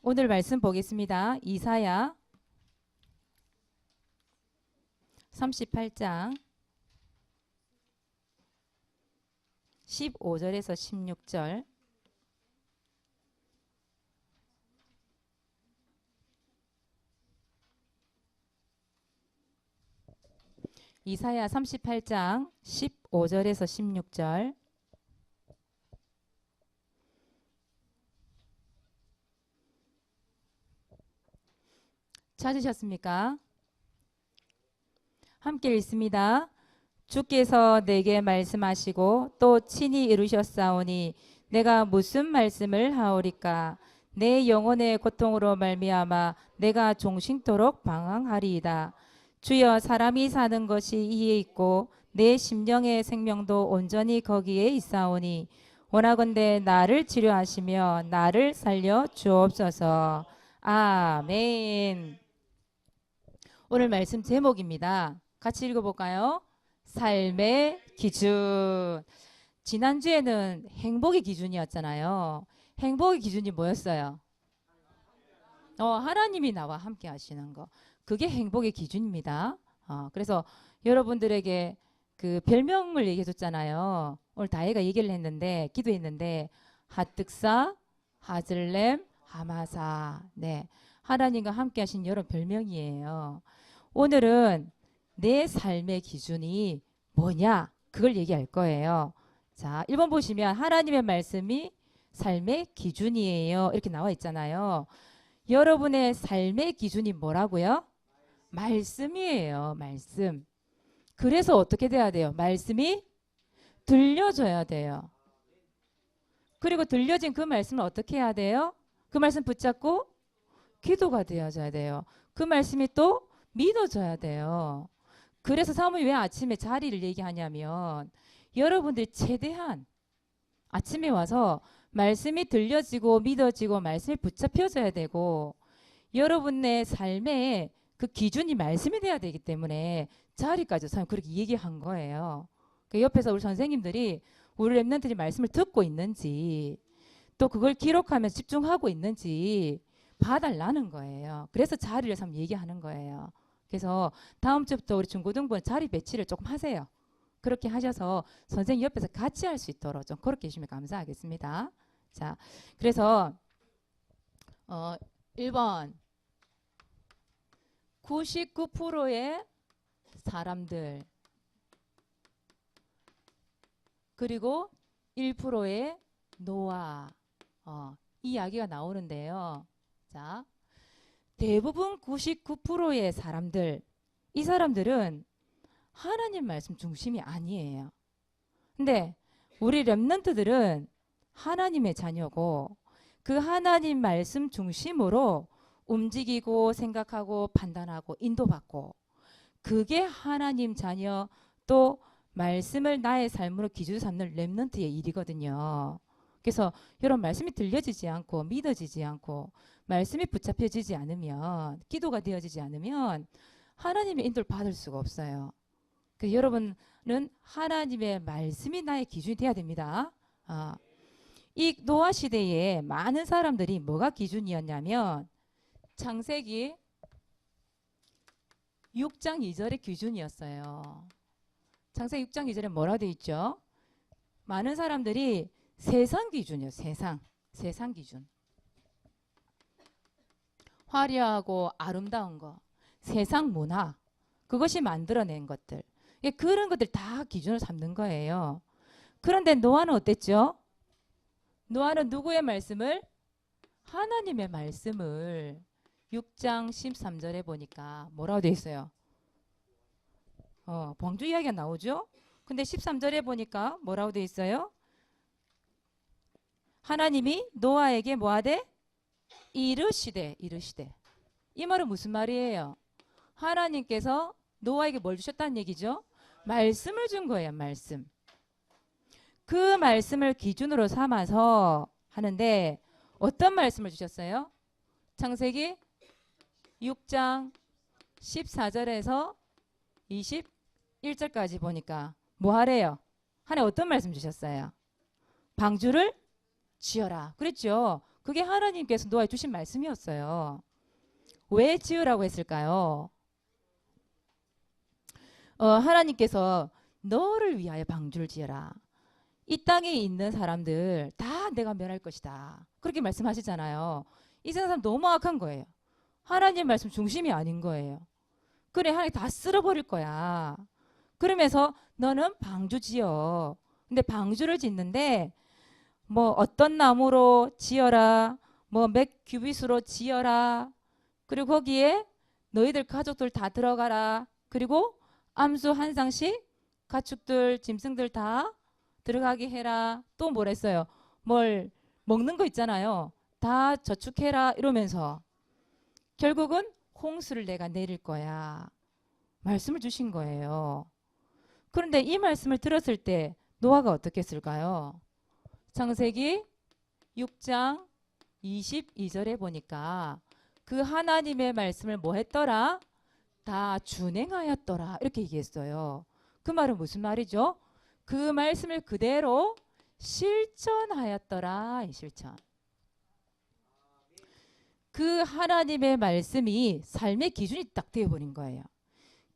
오늘 말씀 보겠습니다. 이사야 38장 15절에서 16절. 이사야 38장 15절에서 16절. 찾으셨습니까? 함께 읽습니다. 주께서 내게 말씀하시고 또 친히 이루셨사오니 내가 무슨 말씀을 하오리까? 내 영혼의 고통으로 말미암아 내가 종신토록 방황하리이다. 주여, 사람이 사는 것이 이에 있고 내 심령의 생명도 온전히 거기에 있사오니 원하건대 나를 치료하시며 나를 살려 주옵소서. 아멘. 오늘 말씀 제목입니다. 같이 읽어볼까요? 삶의 기준. 지난주에는 행복의 기준이었잖아요. 행복의 기준이 뭐였어요? 하나님이 나와 함께 하시는 거. 그게 행복의 기준입니다. 그래서 여러분들에게 그 별명을 얘기해 줬잖아요. 오늘 다혜가 얘기를 했는데, 기도했는데, 핫득사, 하즐렘, 하마사. 네. 하나님과 함께 하신 여러 별명이에요. 오늘은 내 삶의 기준이 뭐냐? 그걸 얘기할 거예요. 자, 1번 보시면 하나님의 말씀이 삶의 기준이에요. 이렇게 나와 있잖아요. 여러분의 삶의 기준이 뭐라고요? 말씀이에요. 말씀. 그래서 어떻게 돼야 돼요? 말씀이 들려줘야 돼요. 그리고 들려진 그 말씀을 어떻게 해야 돼요? 그 말씀 붙잡고 기도가 되어져야 돼요. 그 말씀이 또 믿어져야 돼요. 그래서 사모님 왜 아침에 자리를 얘기하냐면 여러분들이 최대한 아침에 와서 말씀이 들려지고 믿어지고 말씀이 붙잡혀져야 되고 여러분의 삶에 그 기준이 말씀이 돼야 되기 때문에 자리까지 사모님 그렇게 얘기한 거예요. 그 옆에서 우리 선생님들이 우리 랩런트들이 말씀을 듣고 있는지 또 그걸 기록하면서 집중하고 있는지 봐달라는 거예요. 그래서 자리를 참 얘기하는 거예요. 그래서 다음 주부터 우리 중고등부는 자리 배치를 조금 하세요. 그렇게 하셔서 선생님 옆에서 같이 할 수 있도록 좀 그렇게 해주시면 감사하겠습니다. 자, 그래서 1번 99%의 사람들 그리고 1%의 노아 이 이야기가 나오는데요. 자, 대부분 99%의 사람들, 이 사람들은 하나님 말씀 중심이 아니에요. 근데 우리 렘넌트들은 하나님의 자녀고 그 하나님 말씀 중심으로 움직이고 생각하고 판단하고 인도받고 그게 하나님 자녀 또 말씀을 나의 삶으로 기준 삼는 렘넌트의 일이거든요. 그래서 이런 말씀이 들려지지 않고 믿어지지 않고 말씀이 붙잡혀지지 않으면 기도가 되어지지 않으면 하나님의 인도를 받을 수가 없어요. 그래서 여러분은 하나님의 말씀이 나의 기준이 돼야 됩니다. 이 노아 시대에 많은 사람들이 뭐가 기준이었냐면 창세기 6장 2절의 기준이었어요. 창세기 6장 2절에 뭐라 되어 있죠? 많은 사람들이 세상 기준이요. 세상 기준. 화려하고 아름다운 거, 세상 문화, 그것이 만들어낸 것들. 그런 것들 다 기준을 삼는 거예요. 그런데 노아는 어땠죠? 노아는 누구의 말씀을? 하나님의 말씀을 6장 13절에 보니까 뭐라고 되어 있어요? 방주 이야기가 나오죠? 근데 13절에 보니까 뭐라고 되어 있어요? 하나님이 노아에게 뭐하되? 이르시되. 이 말은 무슨 말이에요? 하나님께서 노아에게 뭘 주셨다는 얘기죠? 말씀을 준 거예요. 말씀. 그 말씀을 기준으로 삼아서 하는데 어떤 말씀을 주셨어요? 창세기 6장 14절에서 21절까지 보니까 뭐 하래요? 하나님 어떤 말씀 주셨어요? 방주를 지어라. 그랬죠? 그게 하나님께서 노아에 주신 말씀이었어요. 왜 지으라고 했을까요? 하나님께서 너를 위하여 방주를 지어라. 이 땅에 있는 사람들 다 내가 멸할 것이다. 그렇게 말씀하시잖아요. 이 세상 사람 너무 악한 거예요. 하나님 말씀 중심이 아닌 거예요. 그래, 하나님 다 쓸어버릴 거야. 그러면서 너는 방주 지어. 근데 방주를 짓는데 뭐 어떤 나무로 지어라. 뭐 몇 규빗으로 지어라. 그리고 거기에 너희들 가족들 다 들어가라. 그리고 암수 한 쌍씩 가축들, 짐승들 다 들어가게 해라. 또 뭘 했어요? 뭘 먹는 거 있잖아요. 다 저축해라 이러면서 결국은 홍수를 내가 내릴 거야. 말씀을 주신 거예요. 그런데 이 말씀을 들었을 때 노아가 어떻게 했을까요? 창세기 6장 22절에 보니까 그 하나님의 말씀을 뭐 했더라? 다 준행하였더라. 이렇게 얘기했어요. 그 말은 무슨 말이죠? 그 말씀을 그대로 실천하였더라. 이 실천. 그 하나님의 말씀이 삶의 기준이 딱 되어버린 거예요.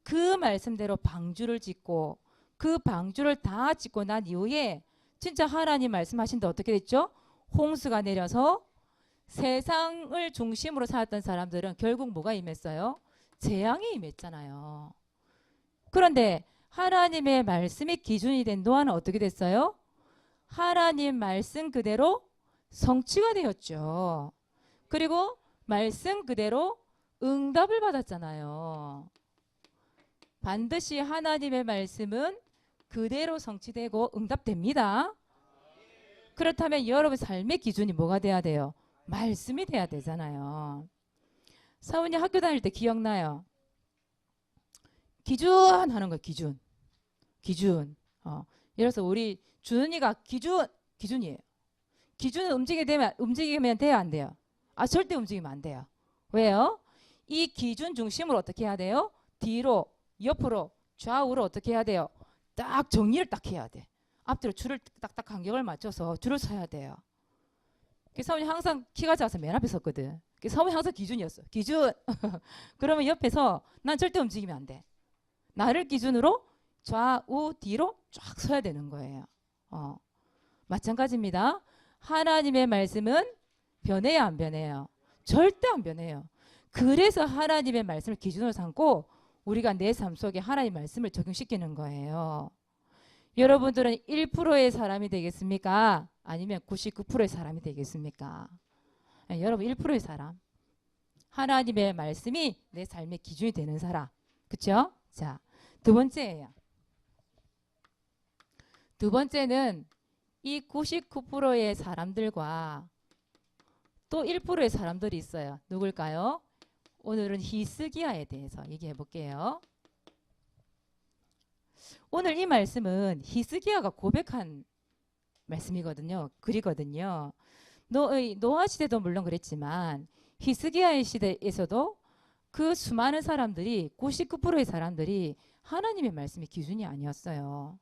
그 말씀대로 방주를 짓고 그 방주를 다 짓고 난 이후에 진짜 하나님 말씀하신데 어떻게 됐죠? 홍수가 내려서 세상을 중심으로 살았던 사람들은 결국 뭐가 임했어요? 재앙이 임했잖아요. 그런데 하나님의 말씀이 기준이 된 노아는 어떻게 됐어요? 하나님 말씀 그대로 성취가 되었죠. 그리고 말씀 그대로 응답을 받았잖아요. 반드시 하나님의 말씀은 그대로 성취되고 응답됩니다. 그렇다면 여러분 삶의 기준이 뭐가 돼야 돼요? 말씀이 돼야 되잖아요. 사원이 학교 다닐 때 기억나요? 기준 하는 거예요. 기준. 예를 들어서 우리 준이가 기준이에요. 기준은 움직이면 돼요, 안 돼요? 절대 움직이면 안 돼요. 왜요? 이 기준 중심으로 어떻게 해야 돼요? 뒤로, 옆으로, 좌우로 어떻게 해야 돼요? 딱 정리를 딱 해야 돼. 앞뒤로 줄을 딱딱 간격을 맞춰서 줄을 서야 돼요. 사원이 항상 키가 작아서 맨 앞에 섰거든. 사원이 항상 기준이었어. 기준. 그러면 옆에서 난 절대 움직이면 안 돼. 나를 기준으로 좌우 뒤로 쫙 서야 되는 거예요. 마찬가지입니다. 하나님의 말씀은 변해야 안 변해요? 절대 안 변해요. 그래서 하나님의 말씀을 기준으로 삼고 우리가 내 삶 속에 하나님의 말씀을 적용시키는 거예요. 여러분들은 1%의 사람이 되겠습니까? 아니면 99%의 사람이 되겠습니까? 여러분 1%의 사람. 하나님의 말씀이 내 삶의 기준이 되는 사람. 그렇죠? 자, 두 번째예요. 두 번째는 이 99%의 사람들과 또 1%의 사람들이 있어요. 누굴까요? 오늘은 히스기야에 대해서 얘기해 볼게요. 오늘 이 말씀은 히스기야가 고백한 말씀이거든요. 글이거든요. 노아 시대도 물론 그랬지만 히스기야의 시대에서도 그 수많은 사람들이 99%의 사람들이 하나님의 말씀이 기준이 아니었어요.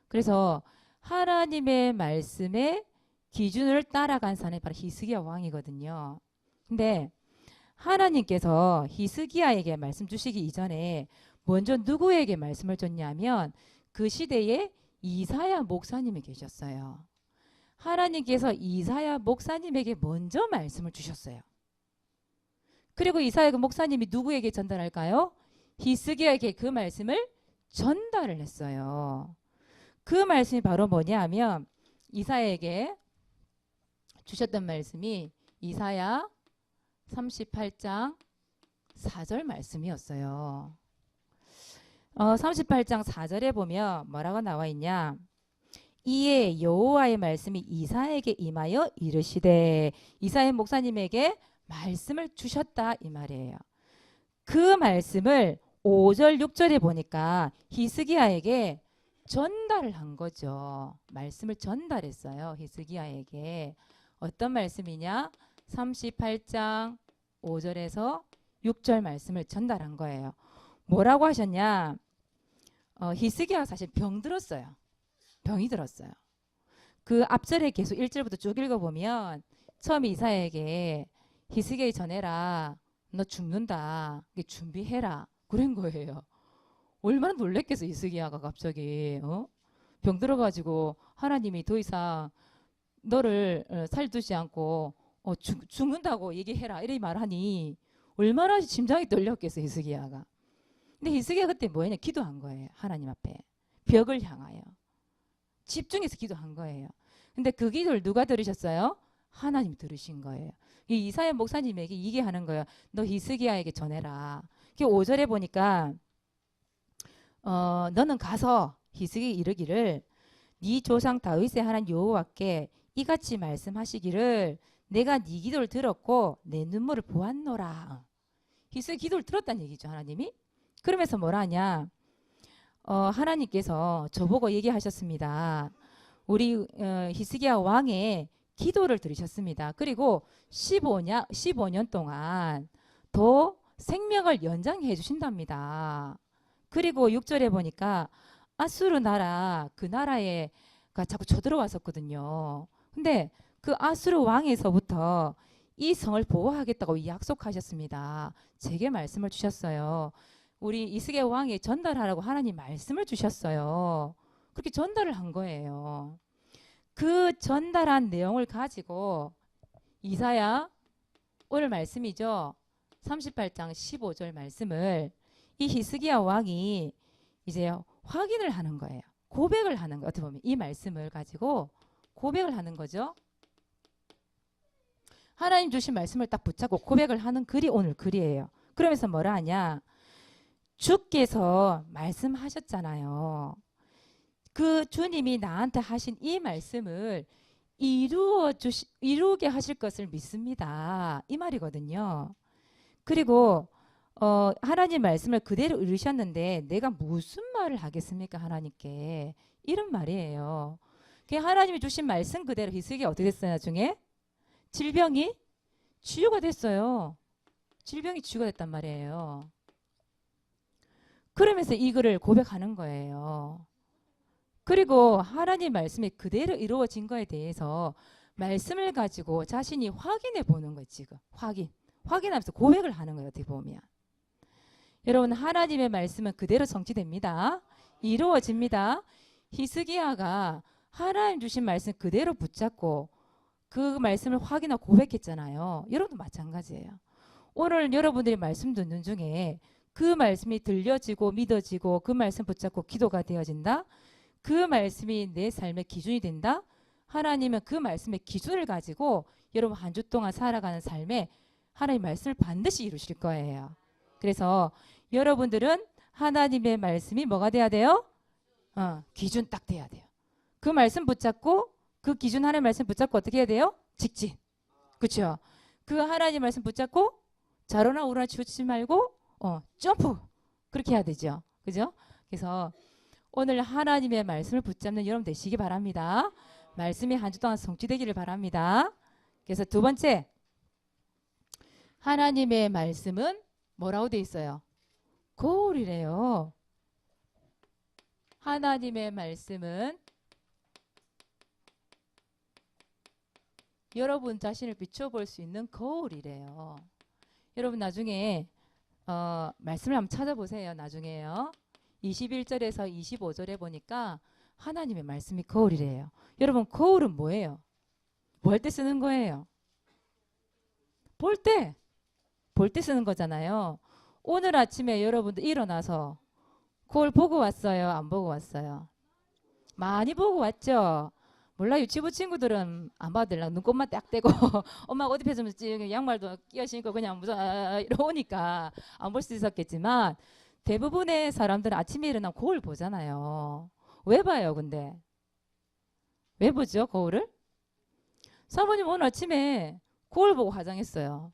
그래서 하나님의 말씀의 기준을 따라간 사람이 바로 히스기야 왕이거든요. 근데 하나님께서 히스기야에게 말씀 주시기 이전에 먼저 누구에게 말씀을 줬냐면 그 시대에 이사야 목사님이 계셨어요. 하나님께서 이사야 목사님에게 먼저 말씀을 주셨어요. 그리고 이사야 그 목사님이 누구에게 전달할까요? 히스기야에게 그 말씀을 전달을 했어요. 그 말씀이 바로 뭐냐 하면 이사야에게 주셨던 말씀이 이사야 38장 4절 말씀이었어요. 38장 4절에 보면 뭐라고 나와 있냐? 이에 여호와의 말씀이 이사야에게 임하여 이르시되, 이사야 목사님에게 말씀을 주셨다 이 말이에요. 그 말씀을 5절 6절에 보니까 히스기야에게 전달을 한 거죠. 말씀을 전달했어요. 히스기야에게. 어떤 말씀이냐? 38장 5절에서 6절 말씀을 전달한 거예요. 뭐라고 하셨냐? 히스기야가 사실 병이 들었어요. 그 앞절에 계속 1절부터 쭉 읽어보면 처음 이사야에게 히스기야에게 전해라. 너 죽는다. 준비해라. 그런 거예요. 얼마나 놀랬겠어 히스기야가 갑자기 병 들어가지고 하나님이 더 이상 너를 살두지 않고 죽는다고 얘기해라 이렇게 말하니 얼마나 심장이 떨렸겠어 히스기야가. 근데 히스기야 그때 뭐했냐 기도한 거예요. 하나님 앞에 벽을 향하여 집중해서 기도한 거예요. 근데 그 기도를 누가 들으셨어요? 하나님 들으신 거예요. 이 이사야 목사님에게 이게 하는 거예요. 너 히스기야에게 전해라. 5절에 보니까 너는 가서 히스기야 이르기를 네 조상 다윗의 하나님 여호와께 이같이 말씀하시기를 내가 네 기도를 들었고 내 눈물을 보았노라. 히스기야 기도를 들었다는 얘기죠. 하나님이. 그러면서 뭐라 하냐. 하나님께서 저보고 얘기하셨습니다. 우리 히스기야 왕의 기도를 들으셨습니다. 그리고 15년 동안 더 생명을 연장해 주신답니다. 그리고 6절에 보니까 아수르 나라 그 나라에가 자꾸 쳐들어왔었거든요. 근데 그 아수르 왕에서부터 이 성을 보호하겠다고 약속하셨습니다. 제게 말씀을 주셨어요. 우리 이스기야 왕에 전달하라고 하나님 말씀을 주셨어요. 그렇게 전달을 한 거예요. 그 전달한 내용을 가지고 이사야 오늘 말씀이죠. 38장 15절 말씀을 이 히스기야 왕이 이제 확인을 하는 거예요. 고백을 하는 거예요. 어떻게 보면 이 말씀을 가지고 고백을 하는 거죠. 하나님 주신 말씀을 딱 붙잡고 고백을 하는 글이 오늘 글이에요. 그러면서 뭐라 하냐. 주께서 말씀하셨잖아요. 그 주님이 나한테 하신 이 말씀을 이루게 하실 것을 믿습니다. 이 말이거든요. 그리고 하나님 말씀을 그대로 이루셨는데 내가 무슨 말을 하겠습니까? 하나님께. 이런 말이에요. 하나님이 주신 말씀 그대로 히스기야 어떻게 됐어요? 나중에 질병이 치유가 됐어요. 질병이 치유가 됐단 말이에요. 그러면서 이 글을 고백하는 거예요. 그리고 하나님 말씀이 그대로 이루어진 거에 대해서 말씀을 가지고 자신이 확인해 보는 거예요. 지금 확인하면서 고백을 하는 거예요. 어떻게 보면 여러분 하나님의 말씀은 그대로 성취됩니다. 이루어집니다. 히스기야가 하나님 주신 말씀 그대로 붙잡고 그 말씀을 확인하고 고백했잖아요. 여러분도 마찬가지예요. 오늘 여러분들이 말씀 듣는 중에 그 말씀이 들려지고 믿어지고 그 말씀 붙잡고 기도가 되어진다. 그 말씀이 내 삶의 기준이 된다. 하나님은 그 말씀의 기준을 가지고 여러분 한 주 동안 살아가는 삶에 하나님 말씀을 반드시 이루실 거예요. 그래서 여러분들은 하나님의 말씀이 뭐가 돼야 돼요? 기준 딱 돼야 돼요. 그 말씀 붙잡고 그 기준 하나님 말씀 붙잡고 어떻게 해야 돼요? 직진. 그렇죠? 그 하나님 말씀 붙잡고 좌로나 우로나 치우치지 말고 점프. 그렇게 해야 되죠. 그죠? 그래서 오늘 하나님의 말씀을 붙잡는 여러분 되시기 바랍니다. 말씀이 한 주 동안 성취되기를 바랍니다. 그래서 두 번째, 하나님의 말씀은 뭐라고 돼 있어요? 거울이래요. 하나님의 말씀은 여러분 자신을 비춰볼 수 있는 거울이래요. 여러분 나중에 말씀을 한번 찾아보세요. 나중에요. 21절에서 25절에 보니까 하나님의 말씀이 거울이래요. 여러분 거울은 뭐예요? 뭐 할 때 쓰는 거예요? 볼 때 쓰는 거잖아요. 오늘 아침에 여러분들 일어나서 거울 보고 왔어요? 안 보고 왔어요? 많이 보고 왔죠? 몰라 유치부 친구들은 안 봐도 되려고 눈곱만 딱 떼고 엄마가 어디 펴주면 양말도 끼어 신고 그냥 무슨 이러니까 안 볼 수 있었겠지만 대부분의 사람들은 아침에 일어나면 거울 보잖아요. 왜 봐요 근데? 왜 보죠 거울을? 사모님 오늘 아침에 거울 보고 화장했어요.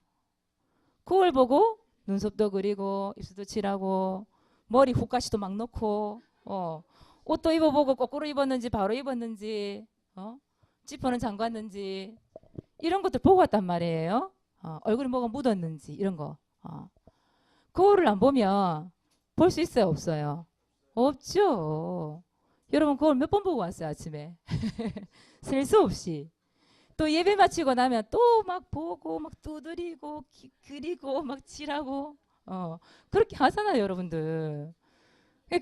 거울 보고 눈썹도 그리고 입술도 칠하고 머리 훅가시도 막 넣고 옷도 입어보고 거꾸로 입었는지 바로 입었는지 지퍼는 잠갔는지 이런 것들 보고 왔단 말이에요. 얼굴에 뭐가 묻었는지 이런 거. 거울을 안 보면 볼 수 있어요 없어요? 없죠. 여러분 거울 몇 번 보고 왔어요 아침에? 셀 수 없이. 또 예배 마치고 나면 또 막 보고 막 두드리고 그리고 막 칠하고 그렇게 하잖아요, 여러분들.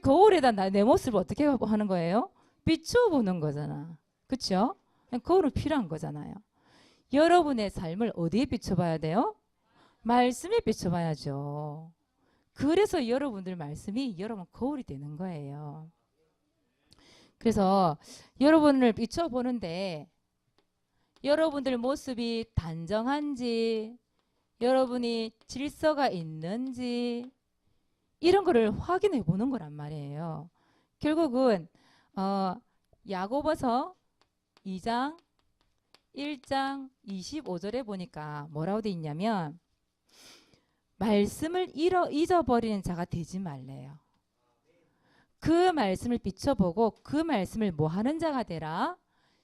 거울에다 내 모습을 어떻게 하는 거예요? 비춰보는 거잖아. 그렇죠? 거울은 필요한 거잖아요. 여러분의 삶을 어디에 비춰봐야 돼요? 말씀에 비춰봐야죠. 그래서 여러분들 말씀이 여러분 거울이 되는 거예요. 그래서 여러분을 비춰보는데 여러분들 모습이 단정한지, 여러분이 질서가 있는지 이런 거를 확인해 보는 거란 말이에요. 결국은 야고보서 2장 1장 25절에 보니까 뭐라고 돼 있냐면 말씀을 잊어버리는 자가 되지 말래요. 그 말씀을 비춰보고 그 말씀을 뭐 하는 자가 되라?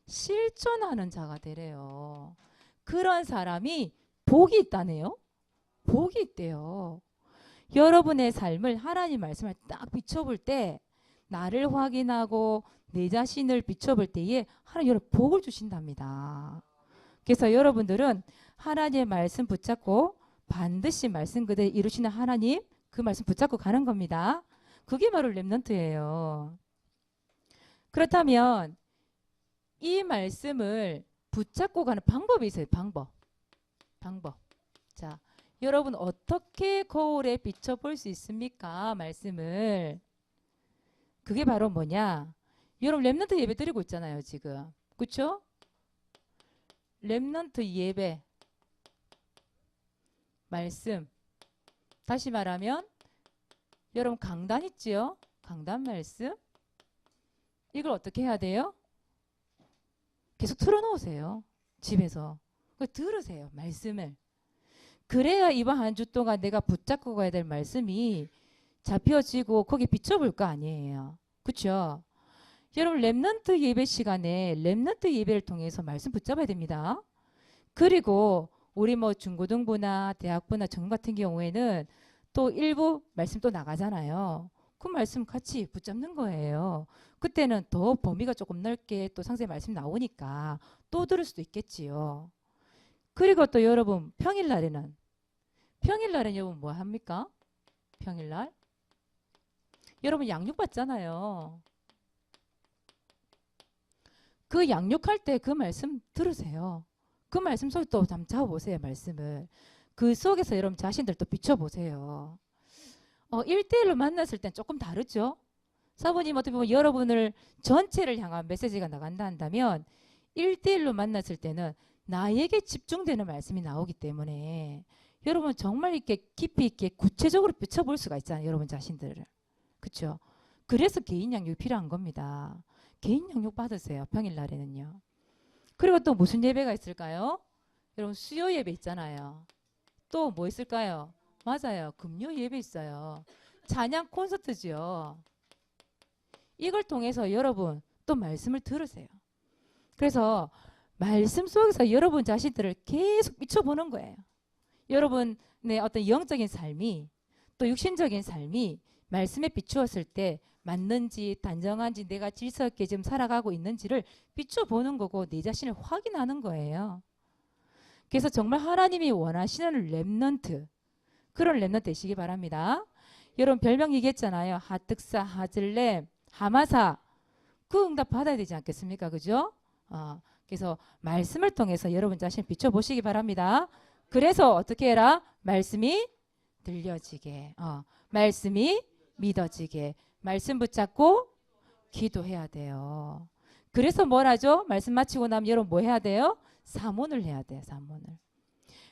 실존하는 자가 되래요. 그런 사람이 복이 있다네요. 복이 있대요. 여러분의 삶을 하나님 말씀을 딱 비춰볼 때 나를 확인하고 내 자신을 비춰볼 때에 하나님 여러분 복을 주신답니다. 그래서 여러분들은 하나님의 말씀 붙잡고 반드시 말씀 그대로 이루시는 하나님 그 말씀 붙잡고 가는 겁니다. 그게 바로 렘넌트예요. 그렇다면 이 말씀을 붙잡고 가는 방법이 있어요. 방법. 자, 여러분 어떻게 거울에 비춰볼 수 있습니까? 말씀을. 그게 바로 뭐냐? 여러분 렘넌트 예배 드리고 있잖아요. 지금. 그렇죠? 렘넌트 예배. 말씀. 다시 말하면 여러분 강단 있지요? 강단 말씀. 이걸 어떻게 해야 돼요? 계속 틀어놓으세요. 집에서. 들으세요. 말씀을. 그래야 이번 한 주 동안 내가 붙잡고 가야 될 말씀이 잡혀지고 거기에 비춰볼 거 아니에요. 그렇죠? 여러분 렘넌트 예배 시간에 렘넌트 예배를 통해서 말씀 붙잡아야 됩니다. 그리고 우리 뭐 중고등부나 대학부나 정 같은 경우에는 또 일부 말씀 또 나가잖아요. 그 말씀 같이 붙잡는 거예요. 그때는 더 범위가 조금 넓게 또 상세 말씀 나오니까 또 들을 수도 있겠지요. 그리고 또 여러분 평일날에는 여러분 뭐 합니까? 평일날 여러분 양육 받잖아요. 그 양육할 때 그 말씀 들으세요. 그 말씀 속에 또 한번 잡아보세요. 말씀을. 그 속에서 여러분 자신들 또 비춰보세요. 1대1로 만났을 땐 조금 다르죠. 사모님 어떻게 보면 여러분을 전체를 향한 메시지가 나간다 한다면 1대1로 만났을 때는 나에게 집중되는 말씀이 나오기 때문에 여러분 정말 이렇게 깊이 있게 구체적으로 비춰볼 수가 있잖아요. 여러분 자신들을. 그렇죠? 그래서 개인 양육이 필요한 겁니다. 개인 양육 받으세요. 평일날에는요. 그리고 또 무슨 예배가 있을까요? 여러분 수요 예배 있잖아요. 또 뭐 있을까요? 맞아요. 금요 예배 있어요. 찬양 콘서트죠. 이걸 통해서 여러분 또 말씀을 들으세요. 그래서 말씀 속에서 여러분 자신들을 계속 비춰보는 거예요. 여러분의 어떤 영적인 삶이 또 육신적인 삶이 말씀에 비추었을 때 맞는지 단정한지 내가 질서 있게 지금 살아가고 있는지를 비춰보는 거고 내 자신을 확인하는 거예요. 그래서 정말 하나님이 원하시는 렘넌트 그런 렘넌트 되시기 바랍니다. 여러분 별명 얘기했잖아요. 하특사, 하즐렘, 하마사 그 응답 받아야 되지 않겠습니까? 그죠? 그래서 말씀을 통해서 여러분 자신을 비춰보시기 바랍니다. 그래서 어떻게 해라? 말씀이 들려지게 말씀이 믿어지게 말씀 붙잡고 기도해야 돼요. 그래서 뭘 하죠? 말씀 마치고 나면 여러분 뭐 해야 돼요? 사모를 해야 돼요. 사모를.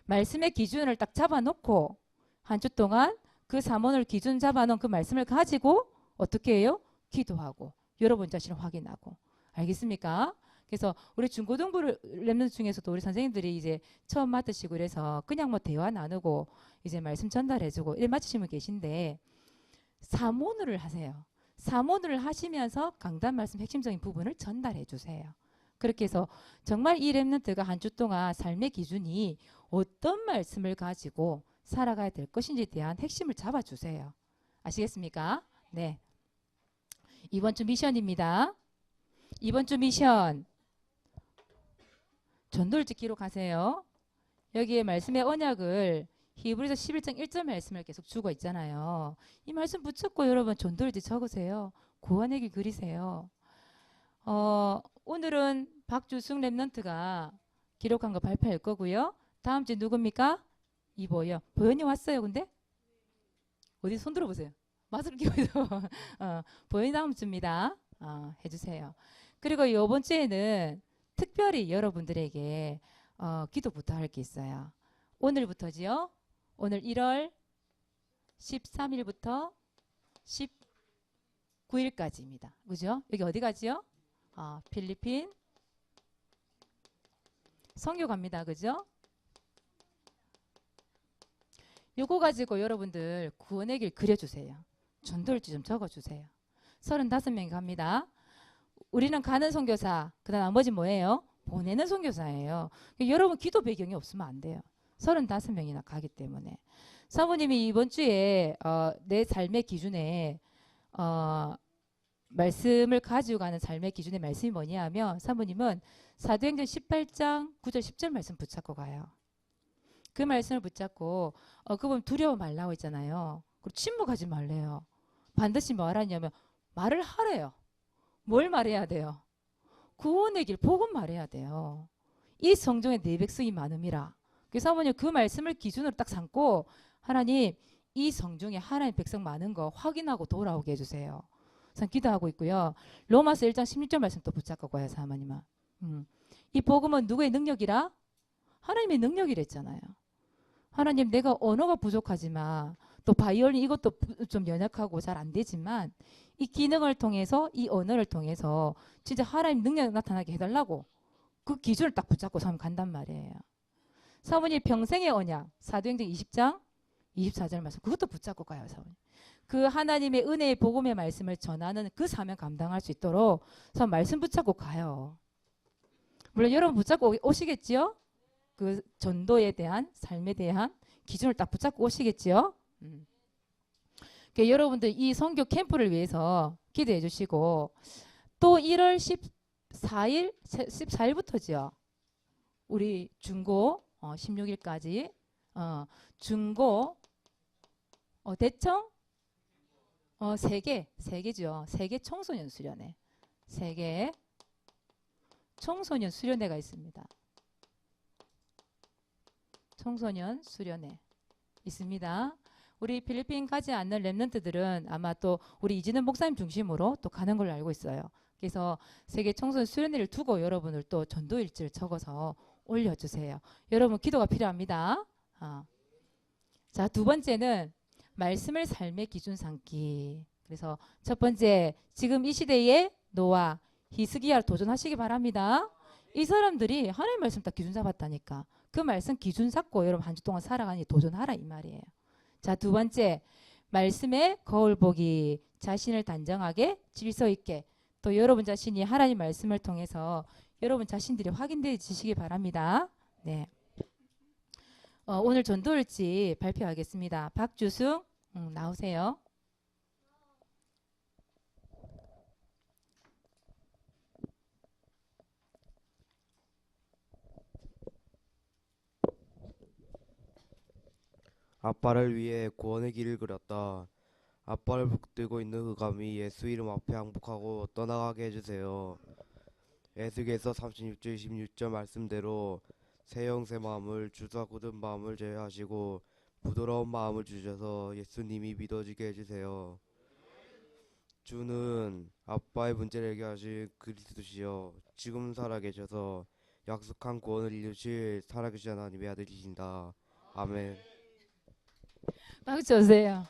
말씀의 기준을 딱 잡아놓고 한 주 동안 그 사모를 기준 잡아놓은 그 말씀을 가지고 어떻게 해요? 기도하고 여러분 자신을 확인하고. 알겠습니까? 그래서 우리 중고등부 렘넌트 중에서도 우리 선생님들이 이제 처음 맡으시고 그래서 그냥 뭐 대화 나누고 이제 말씀 전달해주고 이래 맡으시면 계신데 사모를 하세요. 사모를 하시면서 강단 말씀 핵심적인 부분을 전달해 주세요. 그렇게 해서 정말 이 렘넌트가 한 주 동안 삶의 기준이 어떤 말씀을 가지고 살아가야 될 것인지에 대한 핵심을 잡아주세요. 아시겠습니까? 네. 이번 주 미션입니다. 이번 주 미션 전도일지 기록하세요. 여기에 말씀의 언약을 히브리서 11장 1절 말씀을 계속 주고 있잖아요. 이 말씀 붙잡고 여러분 전도일지 적으세요. 구원의 길 그리세요. 오늘은 박주승 랩런트가 기록한 거 발표할 거고요. 다음 주 누굽니까? 이보연. 보연이 왔어요, 근데? 어디 손 들어보세요. 마스크 끼고 있어. 보연이 다음 주입니다. 해주세요. 그리고 이번 주에는 특별히 여러분들에게 기도부터 할 게 있어요. 오늘부터지요. 오늘 1월 13일부터 19일까지입니다. 그죠? 여기 어디 가지요? 필리핀 선교 갑니다. 그죠? 요거 가지고 여러분들 구원의 길 그려주세요. 전도일지 좀 적어주세요. 35명이 갑니다. 우리는 가는 선교사, 그다음 나머지 뭐예요? 보내는 선교사예요. 여러분 기도 배경이 없으면 안 돼요. 35명이나 가기 때문에. 사모님이 이번 주에 내 삶의 기준에 말씀을 가지고 가는 삶의 기준의 말씀이 뭐냐 하면 사모님은 사도행전 18장 9절 10절 말씀 붙잡고 가요. 그 말씀을 붙잡고 그분 두려워 말라고 했잖아요. 그리고 침묵하지 말래요. 반드시 뭐 하라냐면 말을 하래요. 뭘 말해야 돼요? 구원의 길 복음 말해야 돼요. 이 성경에 내 백성이 많음이라. 그래서 사모님 그 말씀을 기준으로 딱 삼고 하나님 이 성경에 하나님 백성 많은 거 확인하고 돌아오게 해주세요. 그래서 기도하고 있고요. 로마서 1장 16절 말씀 또 붙잡고 가요. 사모님은. 이 복음은 누구의 능력이라? 하나님의 능력이랬잖아요. 하나님 내가 언어가 부족하지만 또 바이올린 이것도 좀 연약하고 잘 안 되지만 이 기능을 통해서 이 언어를 통해서 진짜 하나님 능력 나타나게 해달라고 그 기준을 딱 붙잡고 사모님 간단 말이에요. 사모님 평생의 언약 사도행전 20장 24절 말씀 그것도 붙잡고 가요. 사모님. 그 하나님의 은혜의 복음의 말씀을 전하는 그 사명 감당할 수 있도록 사모님 말씀 붙잡고 가요. 물론 여러분 붙잡고 오시겠지요? 그 전도에 대한 삶에 대한 기준을 딱 붙잡고 오시겠지요? 그러니까 여러분들 이 선교 캠프를 위해서 기도해 주시고 또 1월 14일부터죠. 우리 중고 16일까지 중고 대청 세계죠. 세계 청소년 수련회. 세계 청소년 수련회가 있습니다. 청소년 수련회 있습니다. 우리 필리핀 가지 않는 랩런트들은 아마 또 우리 이진은 목사님 중심으로 또 가는 걸로 알고 있어요. 그래서 세계 청소년 수련회를 두고 여러분을 또 전도일지를 적어서 올려주세요. 여러분 기도가 필요합니다. 자, 두 번째는 말씀을 삶의 기준 삼기. 그래서 첫 번째 지금 이 시대에 노아, 히스기야를 도전하시기 바랍니다. 이 사람들이 하나님 말씀 딱 기준 잡았다니까. 그 말씀 기준 잡고 여러분 한 주 동안 살아가니 도전하라 이 말이에요. 자, 두 번째 말씀의 거울 보기. 자신을 단정하게 질서 있게 또 여러분 자신이 하나님 말씀을 통해서 여러분 자신들이 확인되시기 바랍니다. 네. 오늘 전도일지 발표하겠습니다. 박주승 나오세요. 아빠를 위해 구원의 길을 그렸다. 아빠를 붙들고 있는 흑암이 예수 이름 앞에 항복하고 떠나가게 해주세요. 에스겔서 36절 26절 말씀대로 새 영 새 마음을 주사 굳은 마음을 제외하시고 부드러운 마음을 주셔서 예수님이 믿어지게 해주세요. 주는 아빠의 문제를 해결하실 그리스도시여 지금 살아계셔서 약속한 구원을 이루실 살아계신 하나님의 아들이신다. 아멘. 박수 쳐주세요.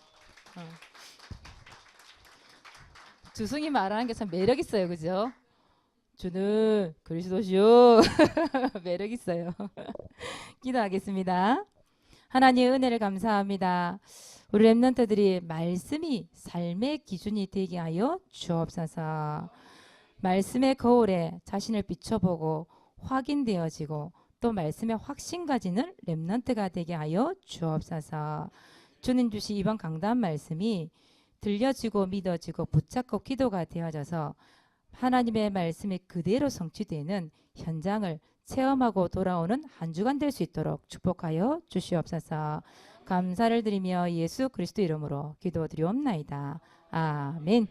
주승이 말하는 게 참 매력 있어요, 그죠? 주는 그리스도시요. 매력 있어요. 기도하겠습니다. 하나님의 은혜를 감사합니다. 우리 렘넌트들이 말씀이 삶의 기준이 되게 하여 주옵소서. 말씀의 거울에 자신을 비춰보고 확인되어지고 또 말씀의 확신 가지는 렘넌트가 되게 하여 주옵소서. 주님 주신 이번 강단 말씀이 들려지고 믿어지고 붙잡고 기도가 되어져서 하나님의 말씀이 그대로 성취되는 현장을 체험하고 돌아오는 한 주간 될 수 있도록 축복하여 주시옵소서. 감사를 드리며 예수 그리스도 이름으로 기도드리옵나이다. 아멘.